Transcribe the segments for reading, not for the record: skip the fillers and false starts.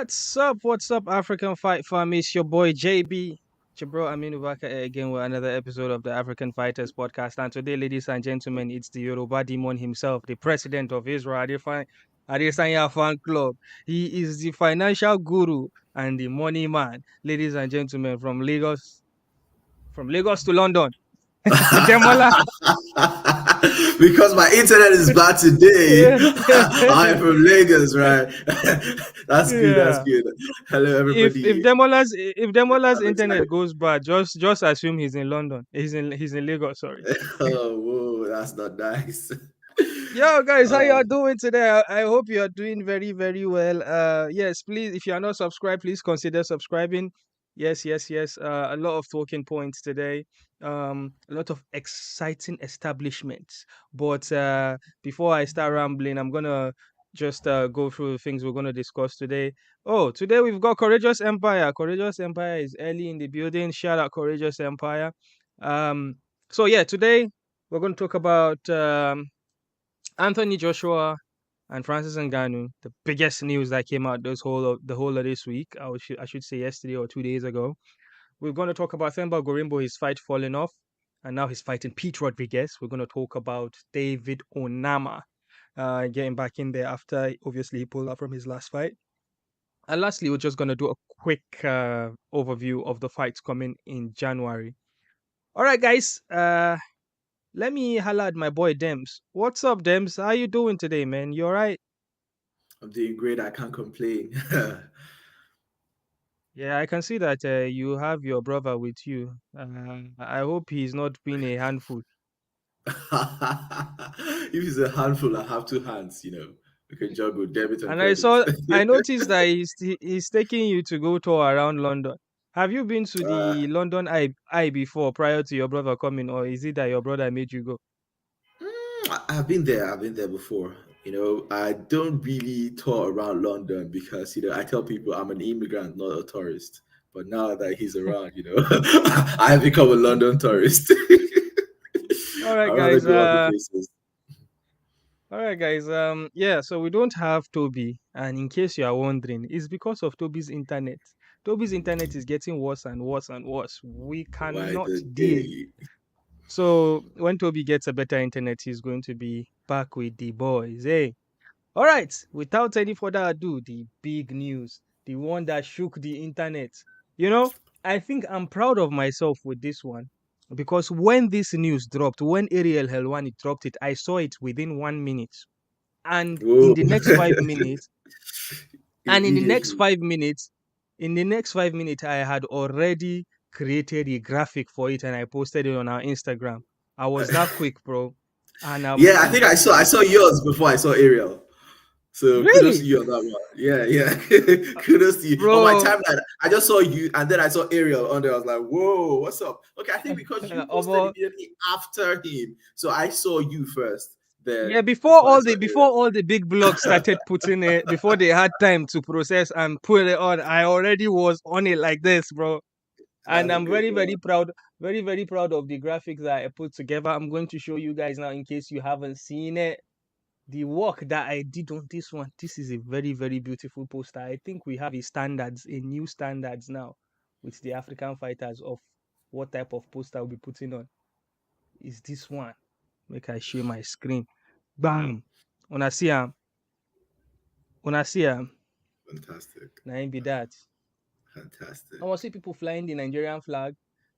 What's up? What's up, African Fight Fam? It's your boy JB. It's your bro Aminu Baka again with another episode of the African Fighters Podcast. And today, ladies and gentlemen, it's the Yoruba demon himself, the president of Israel, Adesanya Fan Club. He is the financial guru and the money man. Ladies and gentlemen, from Lagos to London. Demola. Because my internet is bad today. I'm from Lagos, right? That's good. That's Yeah. good. Hello, if everybody. Demola's I'm internet excited. goes bad, just assume he's in London. He's in Lagos. Sorry. Oh, whoa, that's not nice. Yo, guys, how y'all Oh, doing today? I hope you are doing very, very well. Yes, please, if you are not subscribed, please consider subscribing. Yes, yes, yes. A lot of talking points today. A lot of exciting establishments. But before I start rambling, I'm gonna just go through the things we're gonna discuss today. Oh, today we've got Courageous Empire. Courageous Empire is early in the building. Shout out Courageous Empire. Um, so yeah, today we're gonna talk about Anthony Joshua and Francis Ngannou, the biggest news that came out the whole of this week. I should say yesterday or 2 days ago. We're going to talk about Themba Gorimbo, his fight falling off, and now he's fighting Pete Rodriguez. We're going to talk about David Onama, getting back in there after obviously he pulled out from his last fight. And lastly, we're just going to do a quick overview of the fights coming in January. All right, guys. Let me holla at my boy Dems. What's up, Dems? How you doing today, man? You alright? I'm doing great. I can't complain. Yeah, I can see that you have your brother with you. I hope he's not being a handful. If it's a handful, I have two hands, We can juggle debit and And credit. I noticed that he's taking you to go tour around London. Have you been to uh, the London Eye before, prior to your brother coming, or is it that your brother made you go? I've been there. I've been there before. I don't really tour around London because I tell people I'm an immigrant, not a tourist. But now that he's around, I have become a London tourist. All I'd right, rather guys. go other places. Yeah, so we don't have Toby, and in case you are wondering, it's because of Toby's internet. Toby's internet is getting worse and worse and worse. We Why cannot the deal. day? So when Toby gets a better internet, he's going to be back with the boys. Hey. All right, without any further ado, the big news, the one that shook the internet. You know, I think I'm proud of myself with this one because when this news dropped, when Ariel Helwani dropped it, I saw it within 1 minute. And in Whoa. the next 5 minutes, and Immediately. in the next 5 minutes, I had already created a graphic for it and I posted it on our Instagram. I was that quick, bro. And Yeah, I think I saw yours before I saw Ariel. So kudos to really, you on that one. Yeah, yeah. Kudos to you. On my bro, timeline, I just saw you and then I saw Ariel on there. I was like, whoa, what's up? Okay, I think because you posted Omo, immediately after him. So I saw you first. Then yeah, before I saw before Ariel. all the big blogs started putting it, before they had time to process and put it on, I already was on it like this, bro. And That's a I'm good very one. proud, very proud of the graphics that I put together. I'm going to show you guys now in case you haven't seen it. The work that I did on this one. This is a very beautiful poster. I think we have a new standards now with the African fighters of what type of poster we'll be putting on. Is this one? Make I share my screen. Bam. Una see am. Una see am. Fantastic. Na be that. I Fantastic. want to see people flying the Nigerian flag.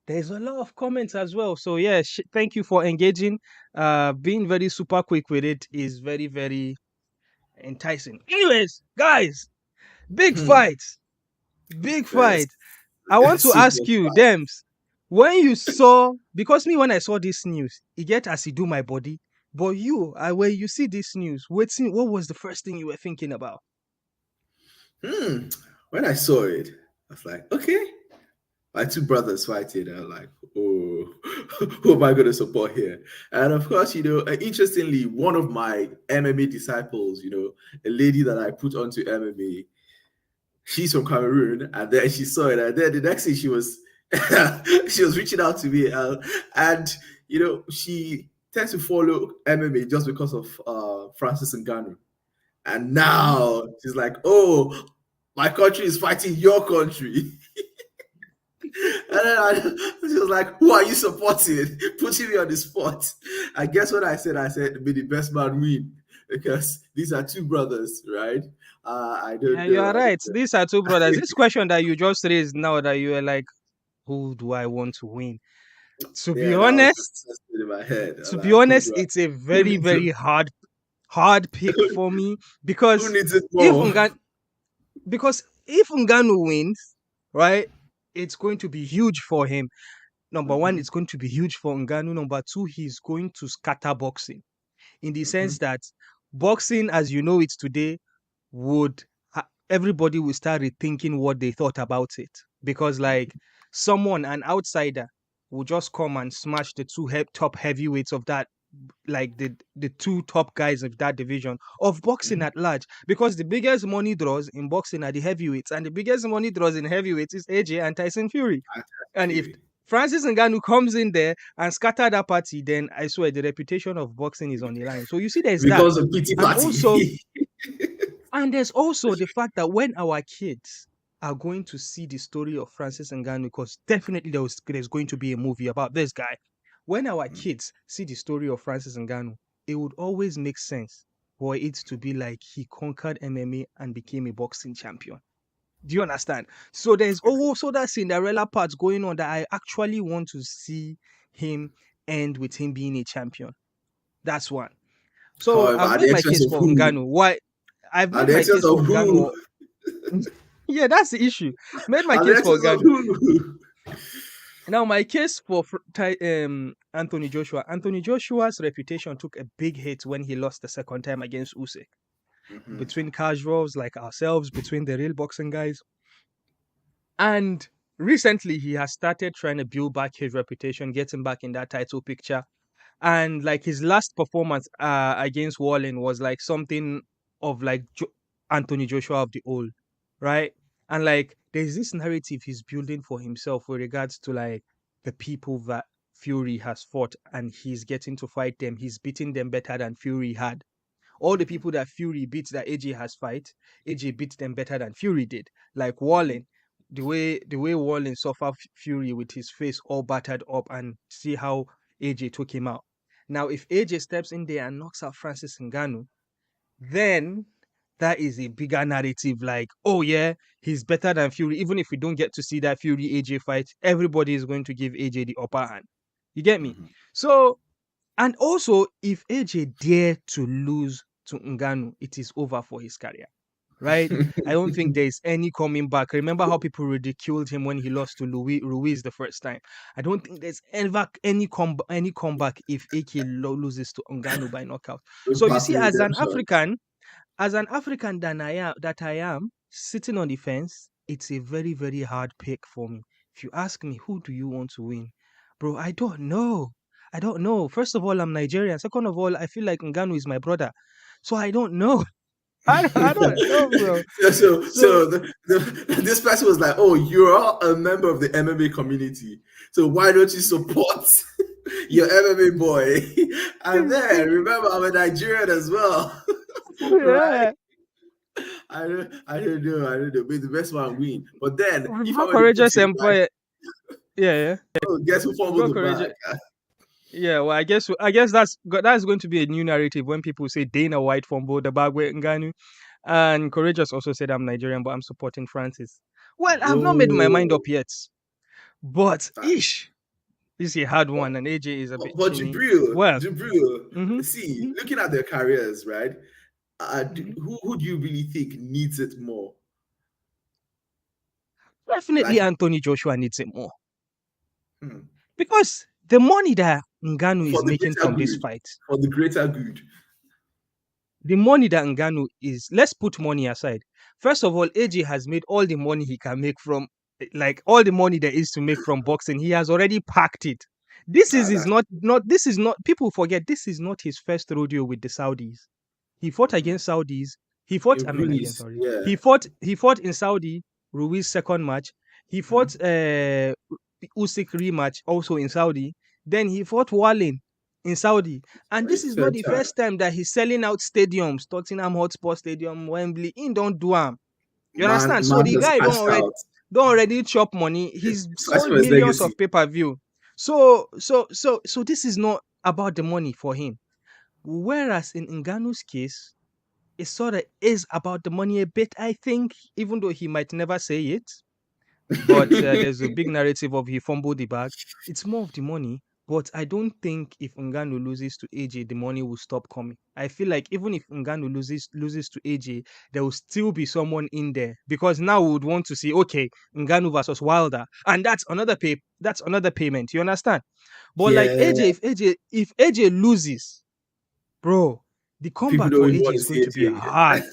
There's a lot of comments as well. So yeah, thank you for engaging. Being very super quick with it is very enticing. Anyways, guys, big fight, big First, fight. I want to super ask you, fun. Dems, when you saw, because me when I saw this news, it get as it do my body. But you, when you see this news, what was the first thing you were thinking about? When I saw it, I was like, okay. My two brothers fighting. I'm like, oh, who am I going to support here? And of course, interestingly, one of my MMA disciples, a lady that I put onto MMA, she's from Cameroon, and then she saw it, and then the next thing she was, she was reaching out to me, and she tends to follow MMA just because of Francis Ngannou, and now she's like, oh. My country is fighting your country. And then she was like, "Who are you supporting?" Putting me on the spot. I guess what I said? I said, "May the best man win," because these are two brothers, right? I Yeah, don't you know. are I don't right. know. These are two brothers. This question that you just raised now, that you are like, who do I want to win? To be Yeah, that was honest, just in my head. I'm to be like, honest, it's a who very, needs it? very hard pick for me, Who because needs it if more? Ngannou wins, right, it's going to be huge for him. Number one, Mm-hmm, it's going to be huge for Ngannou. Number two, he's going to scatter boxing, in the mm-hmm, sense that boxing, as you know it today, would everybody will start rethinking what they thought about it, because like someone, an outsider, will just come and smash the two top heavyweights of that, like the two top guys of that division of boxing mm-hmm. at large, because the biggest money draws in boxing are the heavyweights, and the biggest money draws in heavyweights is AJ and Tyson Fury. I And if agree. Francis Ngannou comes in there and scatter that party, then I swear the reputation of boxing is on the line. So you see, there's It that. becomes a pity And also, party. there's also the fact that when our kids are going to see the story of Francis Ngannou, because definitely there's going to be a movie about this guy. When our kids see the story of Francis Ngannou, it would always make sense for it to be like he conquered MMA and became a boxing champion. Do you understand? So there's also that Cinderella part going on, that I actually want to see him end with him being a champion. That's one. So However, I've at made the my expense case of for who? Ngannou. Why? I've At made the my expense case of for who? Ngannou. Yeah, that's the issue. Made my At the case for expense of Ngannou. who? Now, my case for Anthony Joshua. Anthony Joshua's reputation took a big hit when he lost the second time against Usyk. Mm-hmm. Between casuals like ourselves, between the real boxing guys, and recently he has started trying to build back his reputation, getting back in that title picture. And like his last performance against Wallen was like something of like Anthony Joshua of the old, right? And like there's this narrative he's building for himself with regards to like the people that Fury has fought, and he's getting to fight them. He's beating them better than Fury had. All the people that Fury beats that AJ has fight, AJ beats them better than Fury did. Like Wallen, the way Wallen suffered Fury with his face all battered up, and see how AJ took him out. Now, if AJ steps in there and knocks out Francis Ngannou, then that is a bigger narrative. Like, oh yeah, he's better than Fury. Even if we don't get to see that Fury AJ fight, everybody is going to give AJ the upper hand. You get me? Mm-hmm. So, and also, if AJ dare to lose to Ngannou, it is over for his career, right? I don't think there's any coming back. Remember how people ridiculed him when he lost to Ruiz the first time? I don't think there's ever any comeback if AK loses to Ngannou by knockout. With So you see, party redemption. as an African that I am sitting on the fence, it's a very, very hard pick for me. If you ask me, who do you want to win? Bro, I don't know. I don't know. First of all, I'm Nigerian. Second of all, I feel like Ngannou is my brother. So I don't know. I don't know, bro. So This person was like, "Oh, you're all a member of the MMA community, so why don't you support your MMA boy?" And then remember, I'm a Nigerian as well, right? yeah. I don't know. May the best one win. But then, We've if I got were to put courageous it like, employer. Yeah, yeah. "Oh, guess who We've fumbled got the courageous. bag?" Yeah, well, I guess that's going to be a new narrative when people say Dana White fumbled the bag with Ngannou. And Courageous also said I'm Nigerian, but I'm supporting Francis. Well, I've not made my mind Whoa! up yet. But ish, this is a hard one, and AJ is a bit But chinny. Well, Jibril, mm-hmm, see, mm-hmm, looking at their careers, right? mm-hmm. Who do you really think needs it more? Definitely Like, Anthony Joshua needs it more, hmm, because the money that Ngannou for is the making greater from this good, fight, for the greater good. the money that Ngannou is, let's put money aside. First of all, AJ has made all the money he can make from, like all the money there is to make from boxing. He has already packed it. This is That's not this is not, people forget, this is not his first rodeo with the Saudis. He fought mhm. against Saudis. He fought, In I mean against, Greece, sorry. yeah. He fought in Saudi, Ruiz second match. He fought Mhm. Usyk rematch also in Saudi. Then he fought Walin in Saudi. And For the this is not third the time. first time that he's selling out stadiums, Tottenham Hotspur Stadium, Wembley. He don't do am. You understand? So Man the has guy cashed out. don't already chop money. He's Cashed sold for his millions legacy. of pay-per-view. So this is not about the money for him. Whereas in Ngannou's case, it sort of is about the money a bit, I think, even though he might never say it. But there's a big narrative of he fumbled the bag. It's more of the money. But I don't think if Ngannou loses to AJ, the money will stop coming. I feel like even if Ngannou loses to AJ, there will still be someone in there because now we would want to see okay Ngannou versus Wilder, and that's another payment. You understand? But like Yeah, AJ, if AJ loses, bro, the people comeback don't for even AJ want to is see going to be it. hard.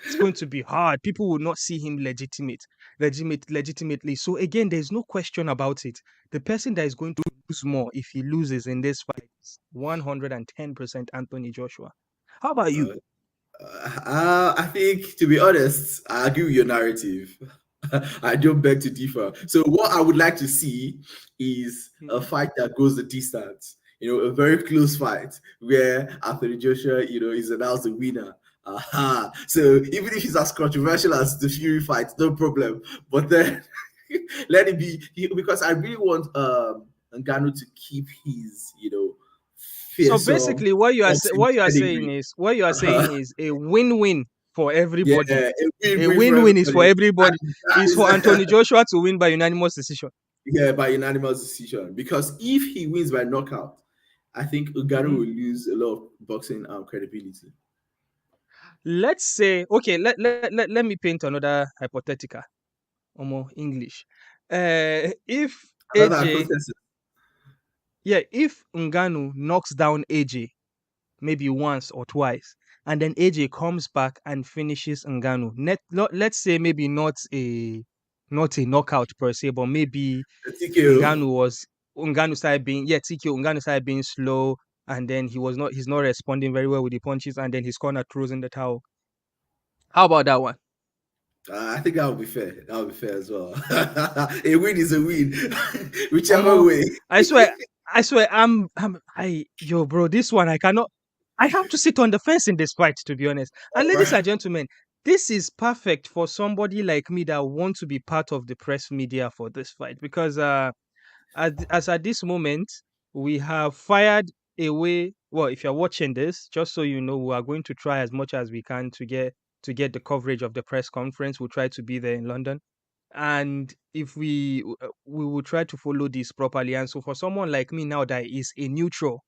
It's going to be hard. People will not see him legitimately. So again, there's no question about it. The person that is going to lose more if he loses in this fight is 110% Anthony Joshua. How about you? I think, to be honest, I agree with your narrative. I don't beg to differ. So, what I would like to see is a Mhm. fight that goes the distance. A very close fight where Anthony Joshua, is announced the winner. Aha. So, even if it's as controversial as the Fury fight, no problem. But then let it be because I really want Ngannou to keep his, So fearsome basically, boxing pedigree. what you are Uh-huh. saying is a win-win for Yeah, everybody. a A win-win for win-win is for everybody. everybody. And that Is is, for Anthony Joshua to win by unanimous decision. yeah, by unanimous decision. Because if he wins by knockout, I think Uganu Mhm. will lose a lot of boxing credibility. Let's say, okay, let me paint another hypothetical. Omo English. If Another AJ, hypothesis. yeah, if Ngannou knocks down AJ maybe once or twice, and then AJ comes back and finishes Ngannou. Let's say maybe not a knockout per se, but maybe The TKO. Ngannou was Ngannou started being TKO Ngannou started being slow, and then he's not responding very well with the punches, and then his corner throws in the towel. How about that one? I think that would be fair. That would be fair as well. A win is a win, whichever Omo, way. I swear, yo, bro, this one I cannot. I have to sit on the fence in this fight, to be honest. And ladies and gentlemen, this is perfect for somebody like me that want to be part of the press media for this fight because as at this moment we have fired away. Well, if you're watching this, just so you know, we are going to try as much as we can to get the coverage of the press conference. We'll try to be there in London, and if we will try to follow this properly. And so for someone like me now that is a neutral,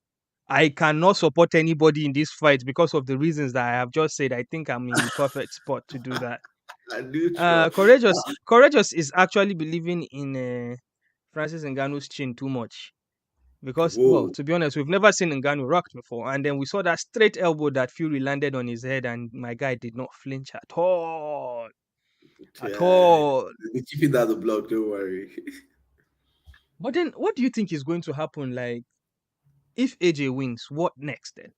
I cannot support anybody in this fight because of the reasons that I have just said. I think I'm in the perfect spot to do that. Neutral. Courageous is actually believing in Francis Ngannou's chin too much because, well, Whoa. to be honest, we've never seen Ngannou rocked before, and then we saw that straight elbow that Fury landed on his head, and my guy did not flinch at all, at Yeah, all. we're keeping that the block. Don't worry. But then, what do you think is going to happen? Like, if AJ wins, what next then?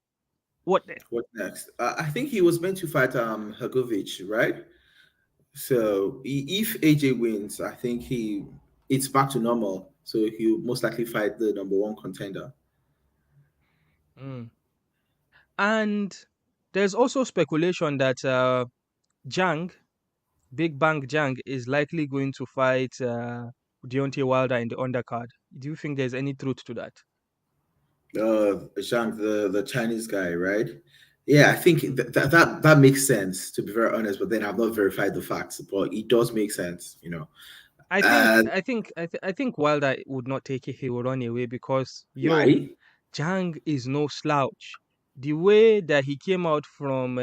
What then? What next? I think he was meant to fight Hagovic, right? So if AJ wins, I think it's back to normal. So he'll most likely fight the number one contender. Mm. And there's also speculation that Jang, Big Bang Jang, is likely going to fight Deontay Wilder in the undercard. Do you think there's any truth to that? Zhang, the Chinese guy, right? Yeah, I think Mhm. that makes sense, to be very honest. But then I've not verified the facts, but it does make sense. And I think Wilder would not take it. He will run away because yo, why? Jang is no slouch. The way that he came out from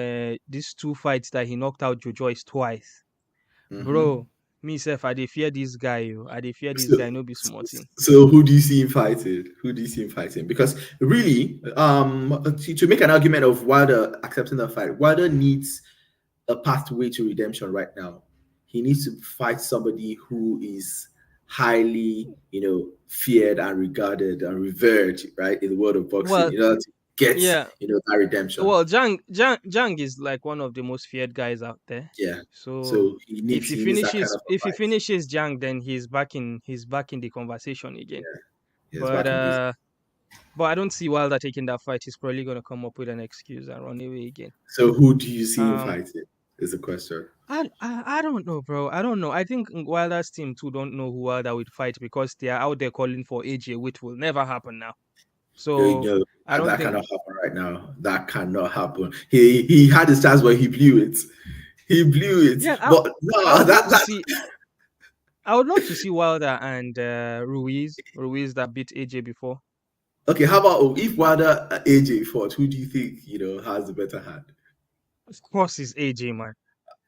these two fights that he knocked out Joe Joyce twice, Hmm. bro. Me self, I dey fear this guy. Yo. I dey fear this So, guy. No be small thing. so who do you see him fighting? Who do you see him fighting? Because really, to make an argument of Wilder accepting the fight, Wilder needs a pathway to redemption right now. He needs to fight somebody who is highly, feared and regarded and revered, right, in the world of boxing, Well, in order to get, yeah. that redemption. Well, Jang is like one of the most feared guys out there. Yeah. So So he needs that kind of a if he fight. finishes Jang, then he's back in the conversation again. Yeah. He's But back in business. I don't see Wilder taking that fight. He's probably gonna come up with an excuse and run away again. So who do you see him Um, fighting? Is the question. I don't know, bro. I don't know. I think Wilder's team too don't know who Wilder would fight because they are out there calling for AJ, which will never happen now. You So know, I don't that think. cannot happen right now. That cannot happen. He had his chance, but he blew it. He blew it. Yeah, But I no, would love that to that see. I would love to see Wilder and Ruiz that beat AJ before. okay. How about if Wilder AJ fought? Who do you think has the better hand? Of course, it's AJ, man.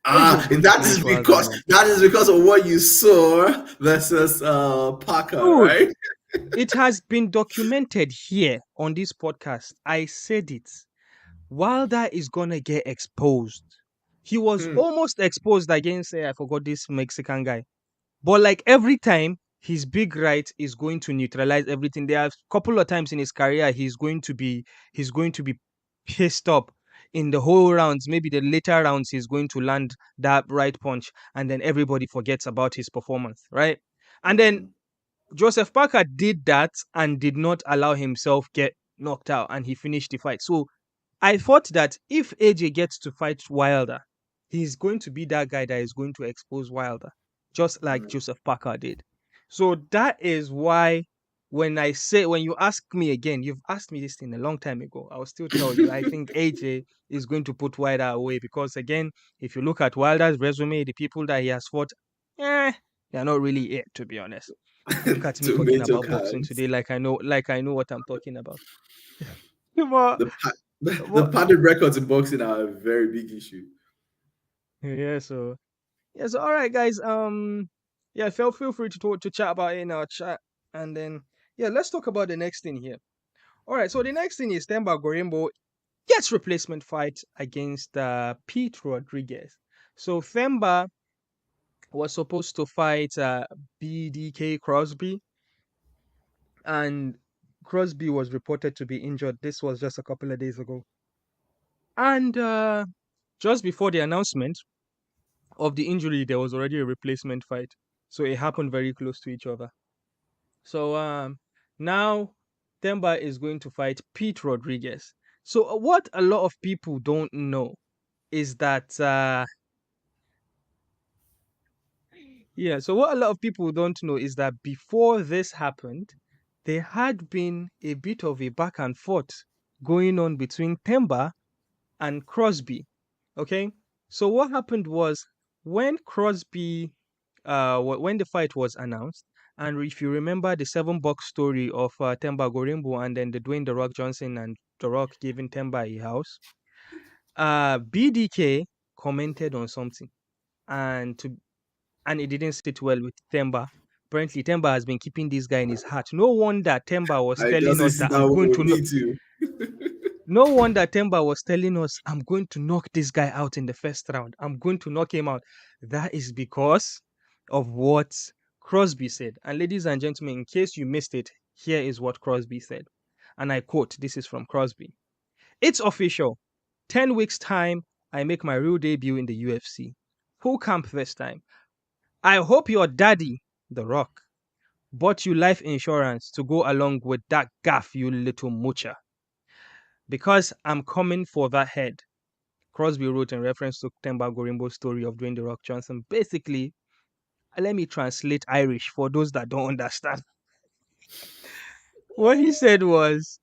AJ is Ah, going to finish Wilder, man. that is because of what you saw versus Parker, Dude, right? it has been documented here on this podcast. I said it. Wilder is gonna get exposed. He was Hmm. almost exposed against, I forgot this Mexican guy. But like every time, his big right is going to neutralize everything. There are a couple of times in his career he's going to be pissed up in the whole rounds. Maybe the later rounds he's going to land that right punch, and then everybody forgets about his performance, right? And then Hmm. Joseph Parker did that and did not allow himself get knocked out, and he finished the fight. So I thought that if AJ gets to fight Wilder, he's going to be that guy that is going to expose Wilder, just like Hmm. Joseph Parker did. So that is why when you ask me again, you've asked me this thing a long time ago, I'll still tell you, I think AJ is going to put Wilder away because, again, if you look at Wilder's resume, the people that he has fought, eh, they're not really it, to be honest. Look at me talking Tomato about boxing cans. today, like I know what I'm talking about. but, The pa- the but padded records in boxing are a very big issue. yeah, so all right, guys. Yeah, feel free to talk to chat about it in our chat, and then yeah, let's talk about the next thing here. All right, so the next thing is Themba Gorimbo gets replacement fight against Pete Rodriguez. So Themba was supposed to fight BDK Crosby, and Crosby was reported to be injured. This was just a couple of days ago, and just before the announcement of the injury, there was already a replacement fight. So it happened very close to each other. So now Themba is going to fight Pete Rodriguez. So what a lot of people don't know is that yeah, so what a lot of people don't know is that before this happened, there had been a bit of a back and forth going on between Themba and Crosby. Okay? So what happened was when Crosby when the fight was announced, and if you remember the 7 box story of Themba Gorimbo and then the Dwayne The Rock Johnson and The Rock giving Themba a house, BDK commented on something, and to and it didn't sit well with Themba. Apparently, Themba has been keeping this guy in his heart. No wonder Themba was I telling doesn't us sit that I'm down going with to me too. no wonder Themba was telling us, I'm going to knock this guy out in the first round. I'm going to knock him out. That is because of what Crosby said. And ladies and gentlemen, in case you missed it, here is what Crosby said. And I quote, this is from Crosby. It's official. 10 weeks' time, I make my real debut in the UFC. Full camp this time. I hope your daddy, The Rock, bought you life insurance to go along with that gaff, you little moocher. Because I'm coming for that head. Crosby wrote in reference to Themba Gorimbo's story of Dwayne The Rock Johnson. Basically, let me translate Irish for those that don't understand. What he said was,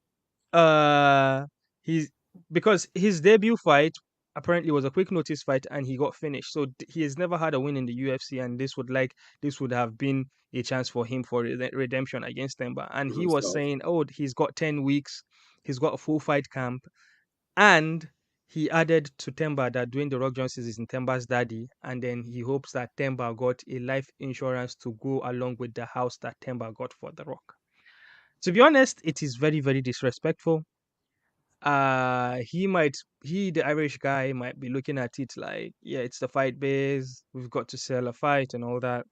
uh, he's because his debut fight apparently was a quick notice fight and he got finished. So he has never had a win in the UFC, and this would have been a chance for him for redemption against Themba. And he was Himself. saying, oh, he's got 10 weeks, he's got a full fight camp. And he added to Themba that Dwayne The Rock Johnson is in Themba's daddy, and then he hopes that Themba got a life insurance to go along with the house that Themba got for The Rock. To be honest, it is very, very disrespectful. The Irish guy might be looking at it like, yeah, it's the fight base, we've got to sell a fight and all that.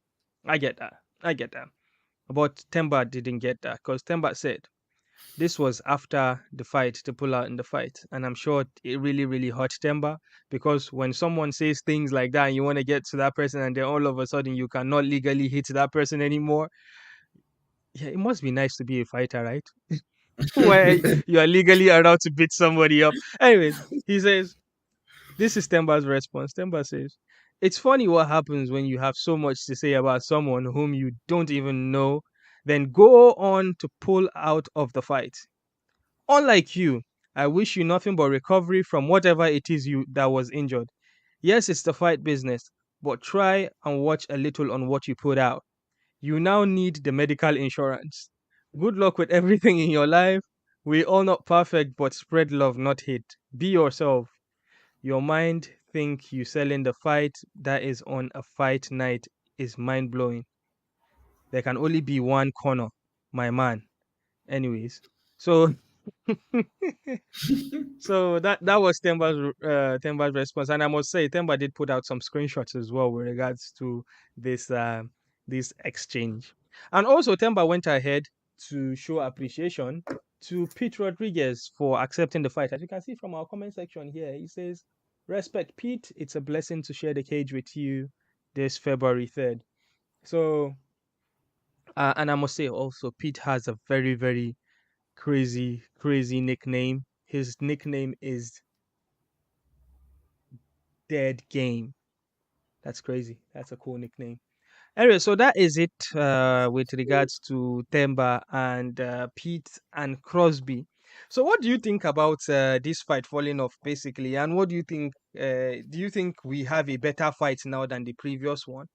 I get that. I get that. But Themba didn't get that because Themba said this was after the fight to pull out in the fight. And I'm sure it really, really hurt Themba because when someone says things like that and you want to get to that person and then all of a sudden you cannot legally hit that person anymore, yeah, it must be nice to be a fighter, right? Where you are legally allowed to beat somebody up. Anyways, he says, this is Themba's response. Themba says, It's funny what happens when you have so much to say about someone whom you don't even know, then go on to pull out of the fight. Unlike you, I wish you nothing but recovery from whatever it is you that was injured. Yes, it's the fight business, but try and watch a little on what you put out. You now need the medical insurance. Good luck with everything in your life. We all not perfect, but spread love, not hate. Be yourself. Your mind think you selling the fight that is on a fight night is mind blowing. There can only be one corner, my man. Anyways, so so that was Themba's response, and I must say Themba did put out some screenshots as well with regards to this this exchange, and also Themba went ahead to show appreciation to Pete Rodriguez for accepting the fight. As you can see from our comment section here, he says, "Respect, Pete. It's a blessing to share the cage with you this February 3rd." So, and I must say also, Pete has a very very crazy nickname. His nickname is Dead Game. That's crazy. That's a cool nickname. Anyway, so that is it with regards to Themba and Pete and Crosby. So, what do you think about this fight falling off, basically? And what do you think? Do you think we have a better fight now than the previous one?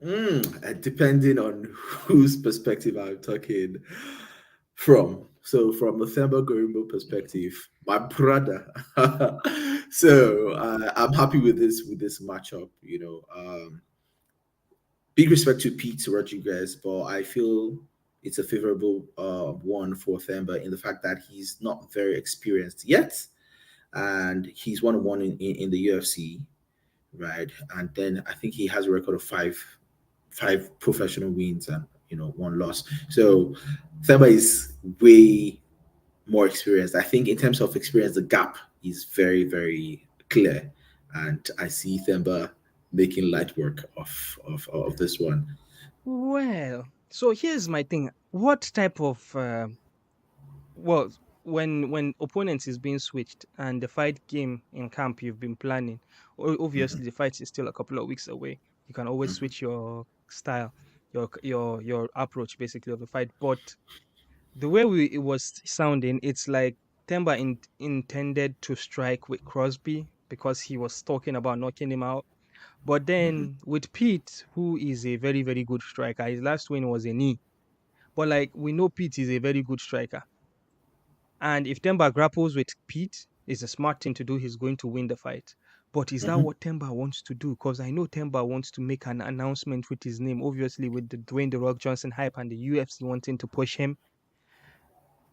Depending on whose perspective I'm talking from. So, from a Themba Gorimbo perspective, my brother. So, I'm happy with this matchup. Big respect to Pete Rodriguez, but I feel it's a favorable one for Themba in the fact that he's not very experienced yet, and he's one in the UFC, right? And then I think he has a record of five professional wins and one loss. So Themba is way more experienced. I think in terms of experience, the gap is very very clear, and I see Themba making light work of this one. Well, so here's my thing. What type of well, when opponents is being switched and the fight game in camp you've been planning, obviously the fight is still a couple of weeks away. You can always switch your style, your approach basically of the fight. But the way it was sounding, it's like Temba intended to strike with Crosby because he was talking about knocking him out. But then with Pete, who is a very very good striker, his last win was a knee. But like we know, Pete is a very good striker. And if Temba grapples with Pete, it's a smart thing to do. He's going to win the fight. But is that Mhm. what Temba wants to do? Because I know Temba wants to make an announcement with his name, obviously with the Dwayne the Rock Johnson hype and the UFC wanting to push him.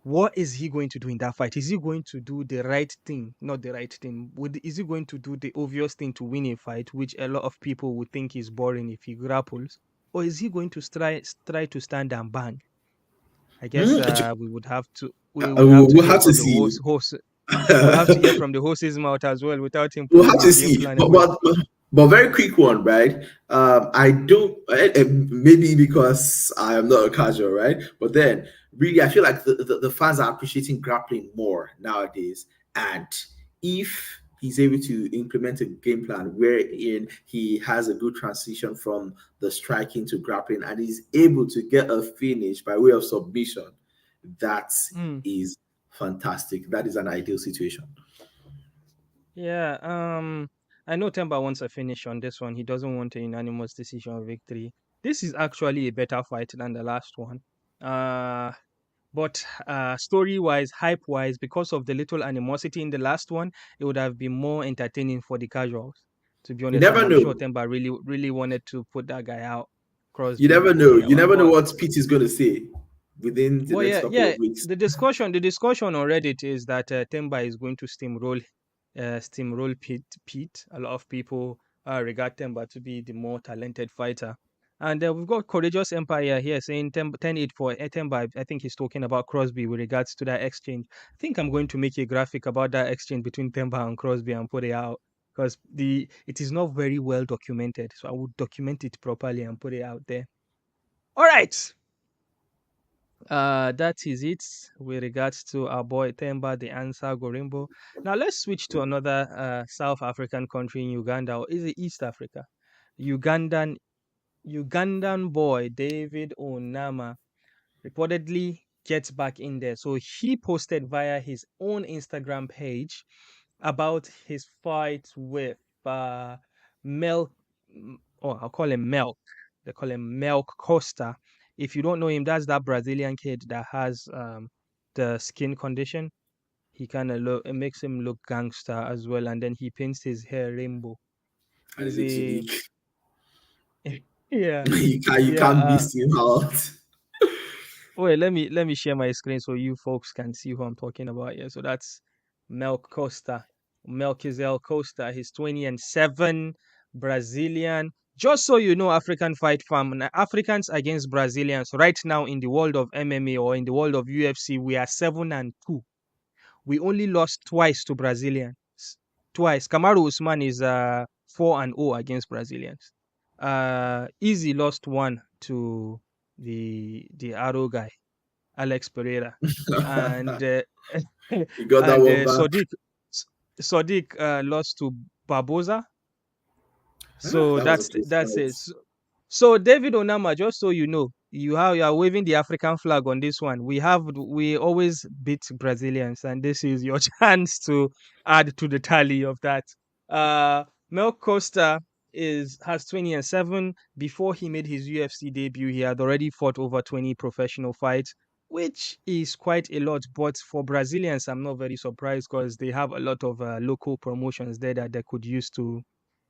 What is he going to do in that fight? Is he going to do the right thing? Not the right thing. Is he going to do the obvious thing to win a fight, which a lot of people would think is boring if he grapples? Or is he going to try to stand and bang? I guess we would have to We'll hear have to from the see. horse. We'll have to hear from the horse's mouth as well without him We'll putting have his to game see. plan away. But very quick one, right? I don't, maybe because I am not a casual, right? But then, really, I feel like the fans are appreciating grappling more nowadays. And if he's able to implement a game plan wherein he has a good transition from the striking to grappling and he's able to get a finish by way of submission, that Mm. is fantastic. That is an ideal situation. Yeah, I know Temba wants a finish on this one. He doesn't want a unanimous decision victory. This is actually a better fight than the last one. Uh, but story wise, hype wise, because of the little animosity in the last one, it would have been more entertaining for the casuals, to be You honest. And never I'm sure know. Temba really wanted to put that guy out, You Crosby. never know. You never know But what Pete is going to say within the next couple yeah, of weeks. the discussion on Reddit is that Temba is going to steamroll Pete. A lot of people regard Temba to be the more talented fighter. And we've got Courageous Empire here saying 10-8 for Temba. I think he's talking about Crosby with regards to that exchange. I think I'm going to make a graphic about that exchange between Temba and Crosby and put it out because it is not very well documented. So I would document it properly and put it out there. All right. That is it with regards to our boy Themba the answer Gorimbo. Now let's switch to another South African country in Uganda, or is it East Africa? Ugandan Ugandan boy David Onama reportedly gets back in there. So he posted via his own Instagram page about his fight with Mel, oh, I'll call him Melk. They call him Melk Costa. If you don't know him, that's that Brazilian kid that has the skin condition. He kind of look, it makes him look gangster as well, and then he paints his hair rainbow. And it He's looks a unique. yeah, You yeah. can't miss him out. Wait, let me share my screen so you folks can see who I'm talking about. Yeah, so that's Melk Costa, Melquizael Costa. He's 20 and 7, Brazilian. Just so you know, African fight farm, Africans against Brazilians right now in the world of MMA or in the world of UFC, we are 7-2. We only lost twice to Brazilians. Twice. Kamaru Usman is 4-0 against Brazilians. Easy lost one to the Arrow guy, Alex Pereira, and You got that and one back. Sodiq lost to Barboza. Ah, So that was a close that's fight. it. So David Onama, just so you know, you are waving the African flag on this one. We always beat Brazilians, and this is your chance to add to the tally of that. Mel Costa is has 20 and 7. Before he made his UFC debut, he had already fought over 20 professional fights, which is quite a lot. But for Brazilians, I'm not very surprised because they have a lot of local promotions there that they could use to,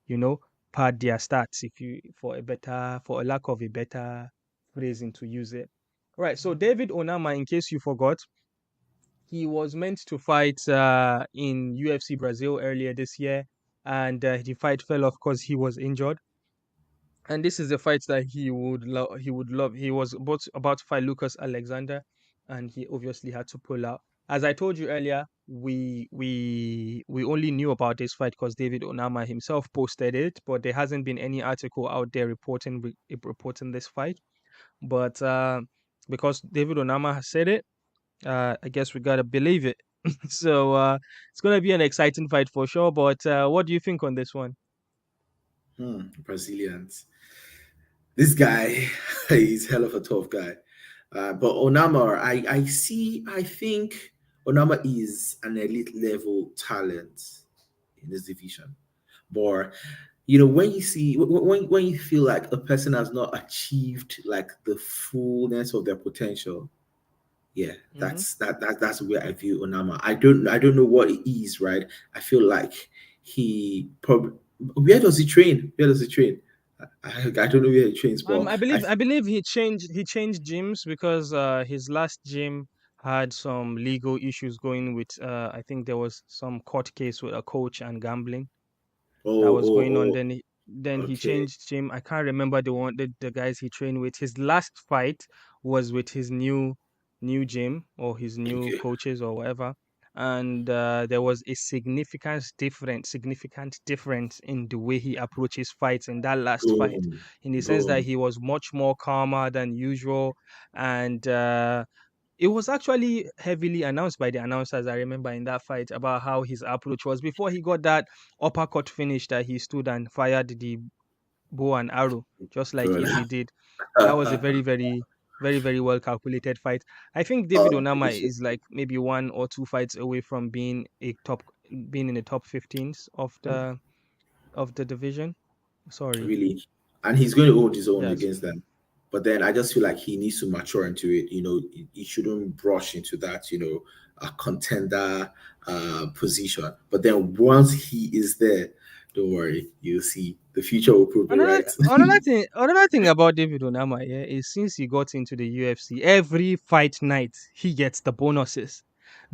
you know, pad their stats if you for a lack of a better phrasing to use it. Right. So David Onama, in case you forgot, he was meant to fight in UFC Brazil earlier this year, and the fight fell off because he was injured. And this is a fight that he would love. He was about to fight Lucas Alexander, and he obviously had to pull out. As I told you earlier, we only knew about this fight because David Onama himself posted it, but there hasn't been any article out there reporting this fight. But because David Onama has said it, I guess we gotta believe it. So it's gonna be an exciting fight for sure. But what do you think on this one? Brazilians. This guy, he's hell of a tough guy. But Onama, I think Onama is an elite level talent in this division. But when you see when you feel like a person has not achieved like the fullness of their potential, yeah, Mm-hmm. that's where I view Onama. I don't know what it is, right? I feel like he probably where does he train? Where does he train? I don't know where he trains, but I believe he changed gyms because his last gym had some legal issues going with I think there was some court case with a coach and gambling that oh was oh going on. oh Then he okay changed gym. I can't remember the guys he trained with. His last fight was with his new gym or his new okay coaches or whatever. And there was a significant difference in the way he approaches fights in that last fight, boom in the sense that boom. he was much more calmer than usual, and it was actually heavily announced by the announcers. I remember in that fight about how his approach was before he got that uppercut finish that he stood and fired the bow and arrow, just like Good. Easy did. That was a very, very, very, very well calculated fight. I think David Onama Delicious. is like maybe 1 or 2 fights away from being in the top 15s of the division. Sorry, Really. And he's going to hold his own yes. against them. But then I just feel like he needs to mature into it. He shouldn't brush into that, a contender position. But then once he is there, don't worry, you'll see. The future will prove it Another right. another thing about David Onama, yeah, is since he got into the UFC, every fight night he gets the bonuses.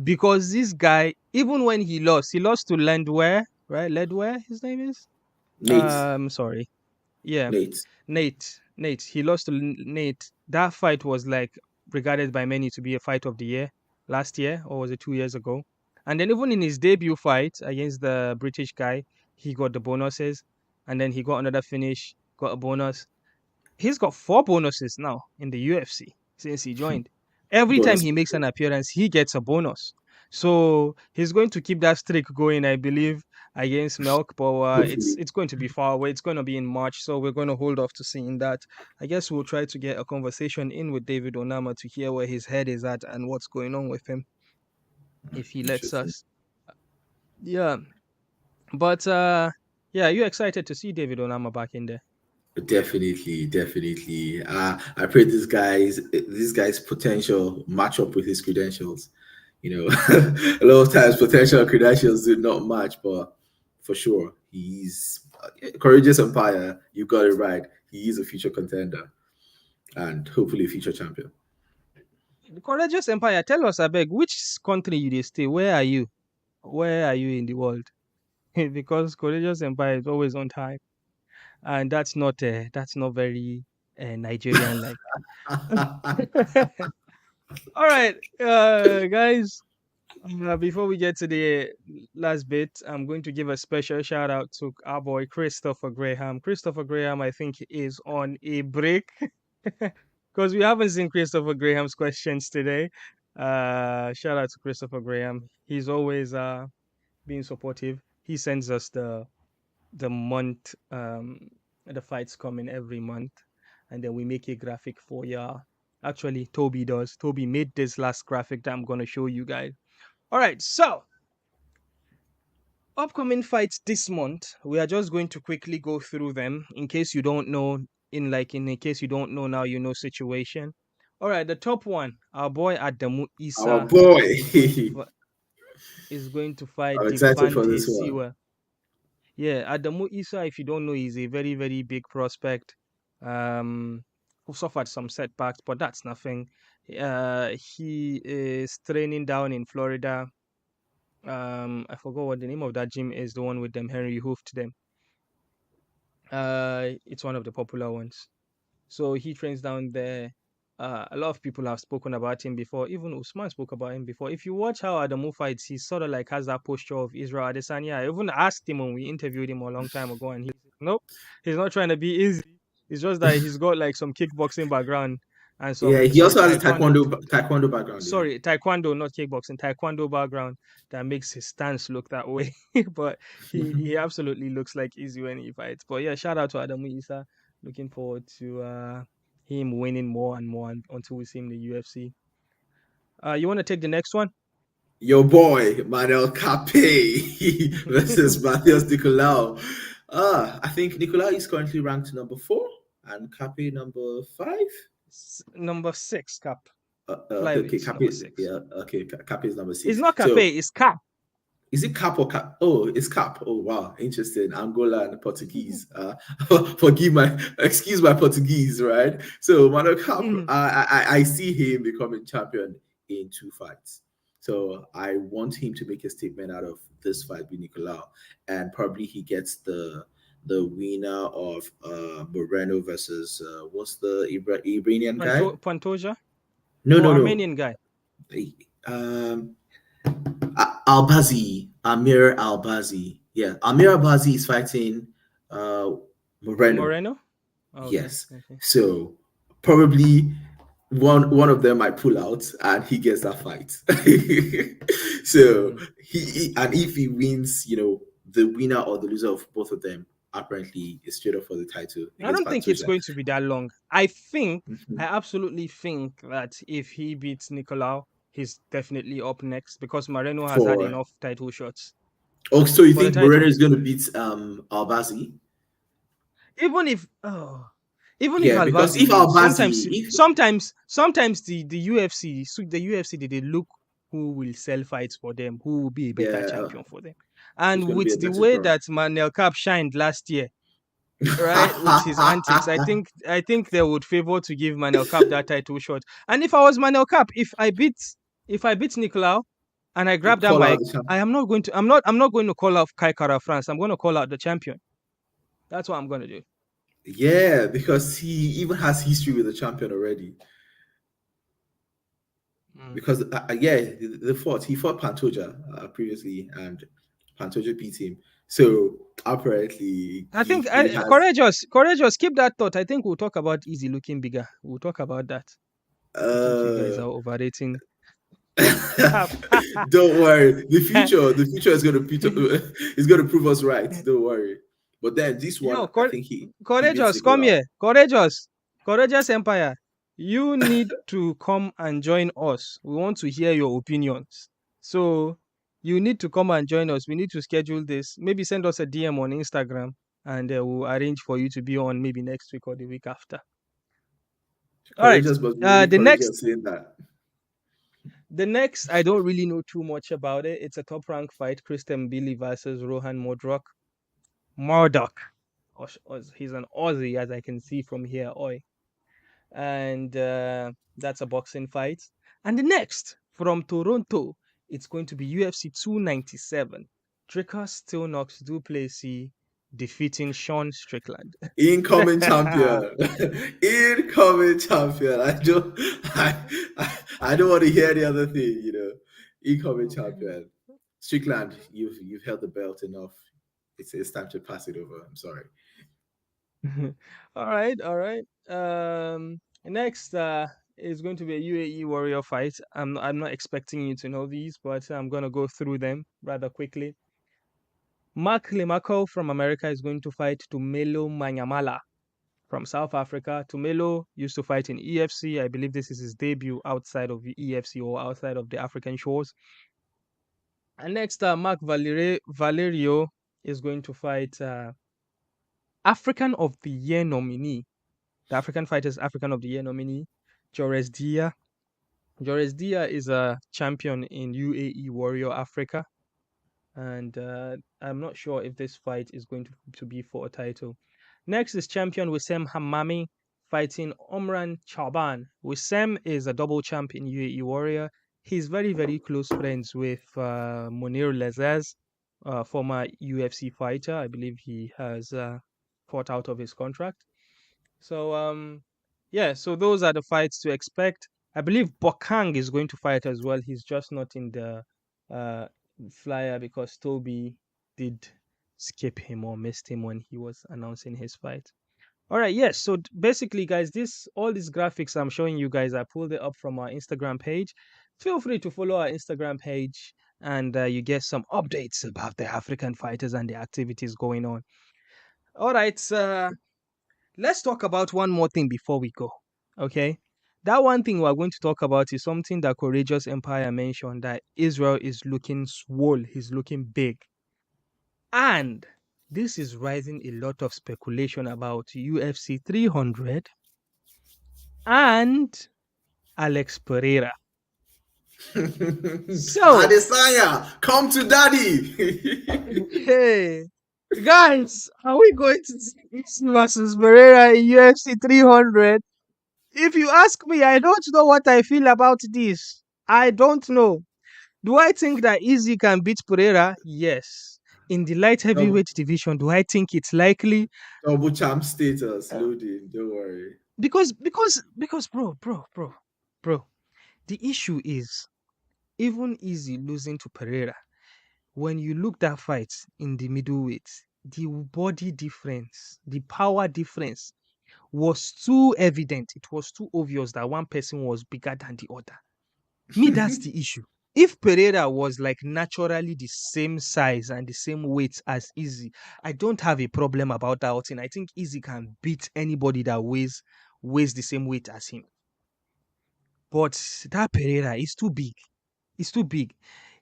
Because this guy, even when he lost to Landwehr, right? Ledware, his name is? Nate, Sorry. Yeah, Nate. Nate. He lost to Nate. That fight was like regarded by many to be a fight of the year last year, or was it 2 years ago? And then even in his debut fight against the British guy, he got the bonuses, and then he got another finish, got a bonus. He's got 4 bonuses now in the UFC since he joined. Every time bonus. he makes an appearance, he gets a bonus. So he's going to keep that streak going, I believe, against Melk. But Hopefully, it's going to be far away. It's going to be in March, so we're going to hold off to seeing that. I guess we'll try to get a conversation in with David Onama to hear where his head is at and what's going on with him if he lets interesting. us. Yeah, but yeah, are you excited to see David Onama back in there? Definitely, definitely. I pray this guy's potential match up with his credentials. A lot of times potential and credentials do not match, but for sure, he's courageous empire. You got it right. He is a future contender and hopefully a future champion. The Courageous Empire, tell us, abeg, which country you dey stay? Where are you? Where are you in the world? Because Courageous Empire is always on time, and that's not very Nigerian like. All right, guys. Before we get to the last bit, I'm going to give a special shout out to our boy Christopher Graham. Christopher Graham, I think, is on a break because we haven't seen Christopher Graham's questions today. Shout out to Christopher Graham. He's always being supportive. He sends us the month the fights coming every month, and then we make a graphic for ya. Actually, Toby does. Toby made this last graphic that I'm gonna show you guys. All right, so upcoming fights this month, we are just going to quickly go through them in case you don't know. In case you don't know now, you know situation. All right, the top one, our boy Adamu Our Isa boy. is going to fight I'm excited for Devante this one. Siwa. Yeah, Adamu Isa, if you don't know, he's a very, very big prospect. Who suffered some setbacks, but that's nothing. He is training down in Florida. I forgot what the name of that gym is, the one with them Henry hoofed them. It's one of the popular ones. So he trains down there. A lot of people have spoken about him before. Even Usman spoke about him before. If you watch how Adamu fights, he sort of like has that posture of Israel Adesanya. I even asked him when we interviewed him a long time ago, and he said, nope, he's not trying to be easy. It's just that he's got like some kickboxing background and Yeah, some he also has a taekwondo. taekwondo background. Yeah. Sorry, taekwondo, not kickboxing, taekwondo background that makes his stance look that way. But he absolutely looks like easy when he fights. But yeah, shout out to Adamu Isa. Looking forward to him winning more and more until we see him in the UFC. You want to take the next one? Your boy Manuel Cape versus Matheus Nicolau. I think Nicolau is currently ranked number 4 and Cape number 5. Number 6, Cap. Okay, Flyweights, number Cape. 6. Yeah, okay, Cape is number It's 6. not So Cafe, it's Cap. is it Cap or Cap? Oh, it's Cap. Oh wow, interesting. Angola and Portuguese. Excuse my Portuguese, right? So Manuel Cap, I see him becoming champion in 2 fights. So I want him to make a statement out of this fight with Nicolau, and probably he gets the winner of Moreno versus what's the Iranian guy? Pantoja? No, Oh, no, no. Armenian guy. Um, Albazi, Amir Albazi. Yeah, Amir Albazi is fighting uh, Moreno. Moreno? Okay, Yes. okay. So probably one of them might pull out and he gets that fight. So and if he wins, the winner or the loser of both of them apparently is straight up for the title I against don't think it's Pantoja. going to be that long. I Mhm. absolutely think that if he beats Nicolau, he's definitely up next because Moreno has had For enough title shots oh, so you for the think Moreno title. is going to beat Albazi? Even if oh, even if Yeah, because Alvazi if wins, Albazi, if sometimes the UFC, so the UFC they look who will sell fights for them, who will be a better yeah, champion for them. who's And going to be with a the better way draw? that Manel Cap shined last year, right, with his antics, I think they would favor to give Manel Cap that title shot. And if I was Manel Cap, if I beat Nicolau and I You grab that call out mic, the champ. I am not going to I'm not going to call out Kai Kara France. I'm going to call out the champion. That's what I'm going to do. Yeah, because he even has history with the champion already. Mm. Because yeah, he fought Pantoja previously, and Pantoja beat him. So apparently I think he has courageous, keep that thought. I think we'll talk about easy looking bigger. We'll talk about that. I think you guys Uh, are overrating. don't worry. The future is going to is going to prove us right. Don't worry. But then this one, Yo, I think he beats Courageous, come Nicolau. here. Courageous, Courageous Empire. You need to come and join us. We want to hear your opinions. So you need to come and join us. We need to schedule this. Maybe send us a DM on Instagram, and we'll arrange for you to be on maybe next week or the week after. All right. Courageous must be really The next, courageous saying that. I don't really know too much about it. It's a top rank fight. Christian Billy versus Rohan Modrock. Murdoch. He's an Aussie, as I can see from here. Oi. And that's a boxing fight. And the next from Toronto, it's going to be UFC 297. Dricus still knocks Duplessis, defeating Sean Strickland. Incoming champion. Incoming champion. I don't want to hear the other thing, Incoming champion. Strickland, you've held the belt enough. It's time to pass it over. I'm sorry. All right, all right. Next is going to be a UAE Warrior fight. I'm not expecting you to know these, but I'm gonna go through them rather quickly. Mark Limako from America is going to fight Tumelo Manyamala from South Africa. Tumelo used to fight in EFC. I believe this is his debut outside of the EFC or outside of the African shores. And next, Valerio is going to fight African of the Year nominee. The African Fighters African of the Year nominee, Jores Dia. Jores Dia is a champion in UAE Warrior Africa. And I'm not sure if this fight is going to be for a title. Next is champion Wissam Hamami fighting Omran Chaban. Wissam is a double champ in UAE Warrior. He's very, very close friends with Munir Lazaz, former UFC fighter. I believe he has fought out of his contract. So yeah, so those are the fights to expect. I believe Bokang is going to fight as well. He's just not in the uh, flyer because Toby did skip him or missed him when he was announcing his fight. All right, yes. So basically, guys, this all these graphics I'm showing you guys, I pulled it up from our Instagram page. Feel free to follow our Instagram page, and you get some updates about the African fighters and the activities going on. All right, let's talk about one more thing before we go. Okay. That one thing we're going to talk about is something that Courageous Empire mentioned, that Israel is looking swole, he's looking big. And this is raising a lot of speculation about UFC 300 and Alex Pereira. So, Adesanya, come to daddy. hey, guys, are we going to see Isi versus Pereira in UFC 300? If you ask me, I don't know what I feel about this. I don't know. Do I think that Easy can beat Pereira? Yes. In the light double, heavyweight division, do I think it's likely? double champ status Uh, loading. Don't worry. because bro, the issue is even Easy losing to Pereira. When you look that fight in the middleweight, the body difference, the power difference was too evident. It was too obvious that one person was bigger than the other. Me, that's the issue. If Pereira was like naturally the same size and the same weight as Easy, I don't have a problem about that thing. I think Easy can beat anybody that weighs the same weight as him. But that Pereira is too big. It's too big.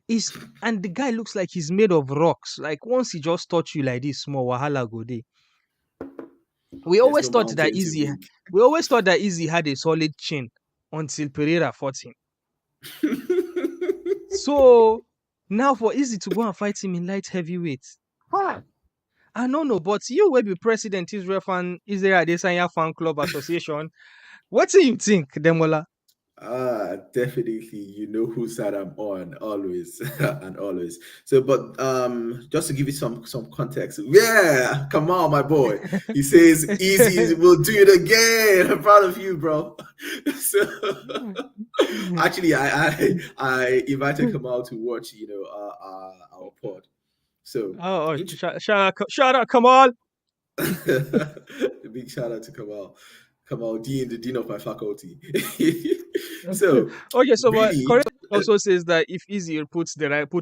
Is and the guy looks like he's made of rocks. Like once he just touch you like this, small wahala go day. We There's always no thought that mountain too Easy, big. we always thought that Easy had a solid chin until Pereira fought him. So now for Easy to go and fight him in light heavyweight. Ah, I don't know, but you will be president Israel Adesanya Fan Club Association. What do you think, Demola? Definitely, you know whose side I'm on, always and always. So, but just to give you some context, yeah, come on, my boy. He says, "Easy, we'll do it again." I'm proud of you, bro. So, actually, I invited Kamal to watch, our pod. So, int- Shout out, Kamal. big shout out to Kamal, Kamal Dean, the dean of my faculty. So Okay, so but really, Corey also says that if Easy put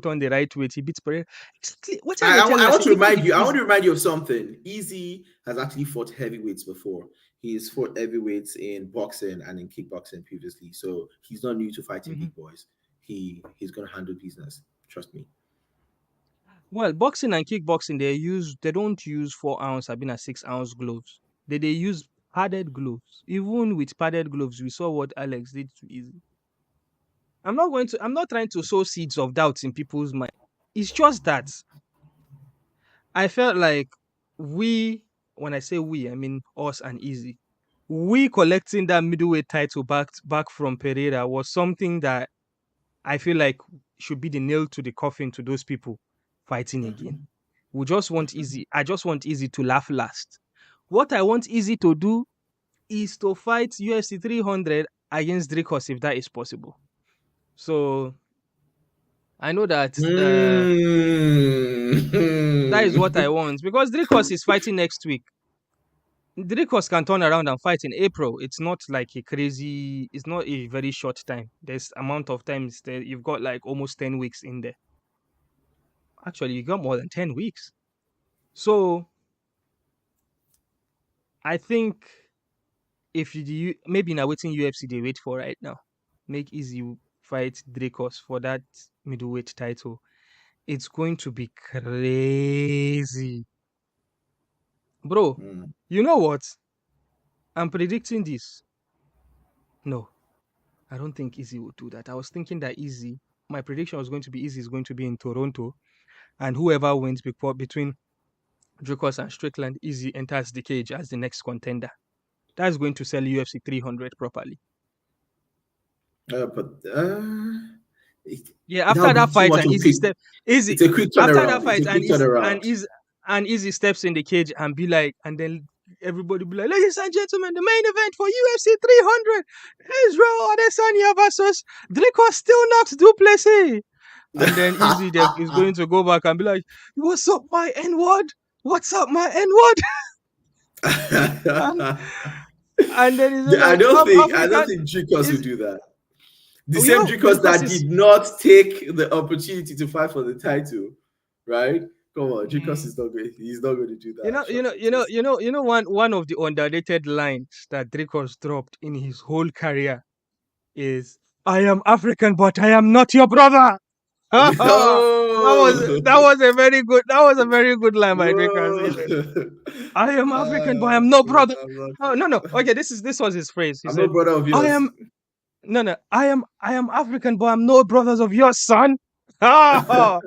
on the right weight, he beats Pereira. Exactly. What are I, they I, telling I us? want to Even remind if you. I want Easy, to remind you of something. Easy has actually fought heavyweights before. He's fought heavyweights in boxing and in kickboxing previously, so he's not new to fighting Mhm. big boys. He's gonna handle business. Trust me. Well, boxing and kickboxing, they don't use 4 ounce, I've been at 6 ounce gloves. They use padded gloves. Even with padded gloves, we saw what Alex did to Easy. I'm not trying to sow seeds of doubt in people's mind. It's just that I felt like we, when I say we, I mean us and Easy. We collecting that middleweight title back from Pereira was something that I feel like should be the nail to the coffin to those people fighting again. Mhm. We just want Easy. I just want Easy to laugh last. What I want Easy to do is to fight UFC 300 against Dricos if that is possible. So I know that that is what I Mm. want because Dricos is fighting next week. Dricos can turn around and fight in April. It's not like a crazy. It's not a very short time. There's amount of times that you've got like almost 10 weeks in there. Actually, you got more than 10 weeks. So I think if you maybe now waiting UFC they wait for right now, make Easy fight Dracos for that middleweight title. It's going to be crazy, bro. Mm. You know what? I'm predicting this. No, I don't think Easy will do that. I was thinking that Easy. My prediction was going to be Easy is going to be in Toronto, and whoever wins between Dracos and Strickland, Easy enters the cage as the next contender. That's going to sell UFC 300 properly. But it, Yeah, that after would be that too fight much and of Easy quick. step It's Easy a quick after that turnaround. It's fight a quick turnaround. and Easy steps in the cage and be like, and then everybody be like, ladies and gentlemen, the main event for UFC 300, Israel Adesanya versus Draco still knocks Duplessis. And then Easy is going to go back and be like, what's up, my N word? What's up, my N word? and and then he's just I like, don't I'm think I don't African. think Dricos will Is do that. The you same know Dricos Dracos that is did not take the opportunity to fight for the title, right? Come on, Dricos mm, is not going. He's not going to do that. Trust me. one of the underrated lines that Dracos dropped in his whole career is I am African, but I am not your brother. that Oh, was a very good line by Dracos. He whoa! said, I am African, but I am no brother. I'm Oh no. Okay, this was his phrase. He no said, brother of I yours. am no, I am African, but I'm no brothers of your son. That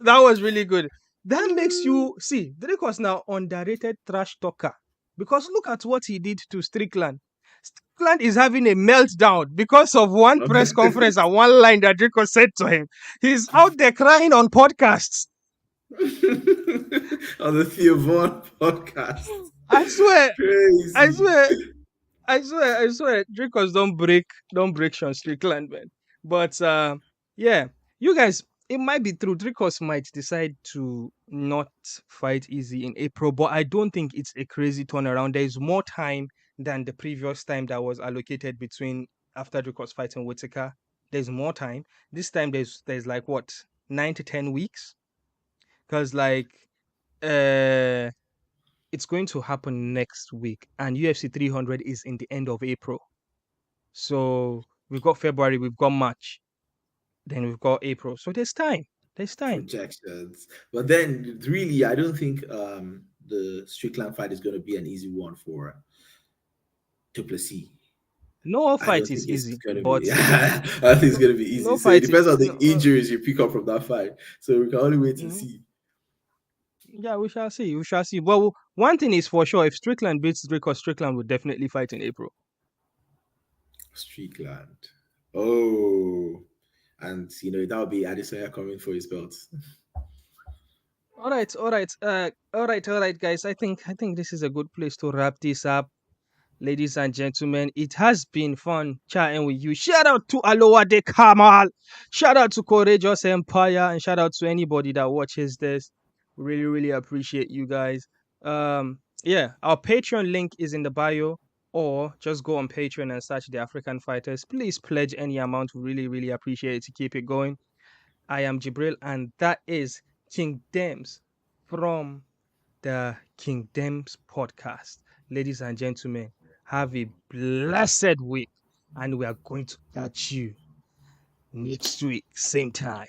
was really good. That makes you see Drake was now underrated trash talker because look at what he did to Strickland. Strickland is having a meltdown because of one press conference and one line that Draco said to him. He's out there crying on podcasts. On the Theo Vaughn podcast. I swear, I Crazy. swear, I swear, Dracos don't break Sean Strickland, man. But yeah, you guys, it might be true. Dracos might decide to not fight Easy in April, but I don't think it's a crazy turnaround. There is more time than the previous time that was allocated between after Dracos fighting Whitaker. There's more time. This time there's like what 9 to 10 weeks, because like uh it's going to happen next week, and UFC 300 is in the end of April. So we've got February, we've got March, then we've got April. So there's time. There's time. Projections. But then really I don't think the Strickland fight is gonna be an easy one for Duplessis. No I don't fight think is it's easy, gonna but be I don't think it's no, gonna be easy. no So it fight. depends on the No, injuries you pick up from that fight. So we can only wait and mhm. see. Yeah, we shall see. We shall see. Well, one thing is for sure: if Strickland beats Drake, Strickland will definitely fight in April. Strickland. Oh, and that'll be Adesanya coming for his belt. All right, all right, all right, guys. I think this is a good place to wrap this up. Ladies and gentlemen, it has been fun chatting with you. Shout out to Aloha de Kamal. Shout out to Courageous Empire. And shout out to anybody that watches this. Really, really appreciate you guys. Yeah, our Patreon link is in the bio. or just go on Patreon and search the African Fighters. Please pledge any amount. We really, really appreciate it to keep it going. I am Jibril, and that is King Dems from the King Dems podcast. Ladies and gentlemen, have a blessed week, and we are going to catch you next week, same time.